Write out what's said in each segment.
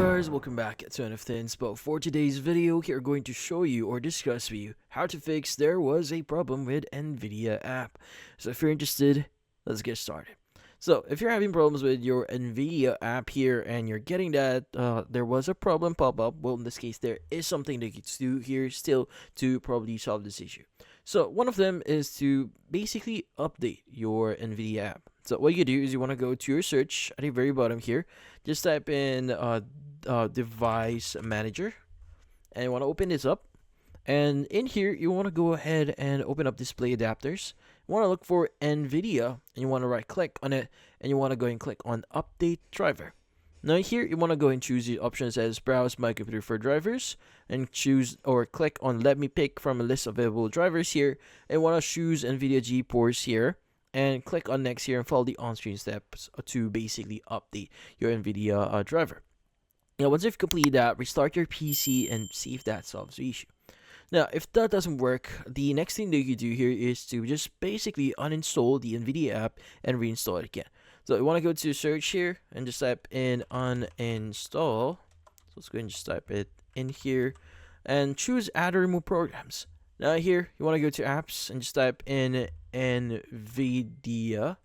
guys, welcome back to NFT Inspo. For today's video, we are going to show you or discuss with you how to fix there was a problem with NVIDIA app. So if you're interested, let's get started. So if you're having problems with your NVIDIA app here and you're getting that there was a problem pop up, well in this case there is something that you can do here still to probably solve this issue. So one of them is to basically update your NVIDIA app. So what you do is you want to go to your search at the very bottom here. Just type in device manager, and you want to open this up. And in here, you want to go ahead and open up display adapters. You want to look for NVIDIA, and you want to right click on it, and you want to go and click on update driver. Now here, you want to go and choose the option that says browse my computer for drivers, and choose or click on let me pick from a list of available drivers here, and want to choose NVIDIA GeForce here, and click on next here and follow the on-screen steps to basically update your NVIDIA driver. Now once you've completed that, restart your PC and see if that solves the issue. Now if that doesn't work, the next thing that you do here is to just basically uninstall the NVIDIA app and reinstall it again. So you want to go to search here and just type in uninstall. So let's go and just type it in here and choose add or remove programs. Now here you want to go to apps and just type in NVIDIA,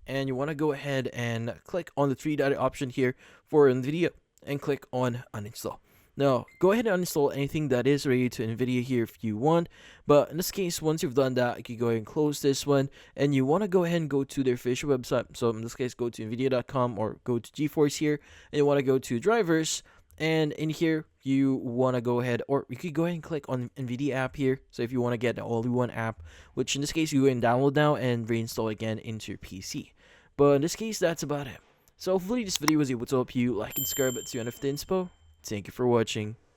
and you want to go ahead and click on the three-dotted option here for NVIDIA and click on uninstall. Now go ahead and uninstall anything that is related to NVIDIA here if you want, but in this case once you've done that, you can go ahead and close this one, and you want to go ahead and go to their official website. So in this case go to nvidia.com or go to GeForce here, and you want to go to drivers, and in here you want to go ahead, or you could go ahead and click on NVIDIA app here. So if you want to get the all-in-one app, which in this case you go and download now and reinstall again into your PC. But in this case, that's about it. So hopefully this video was able to help you. Like and subscribe to NFT Inspo. Thank you for watching.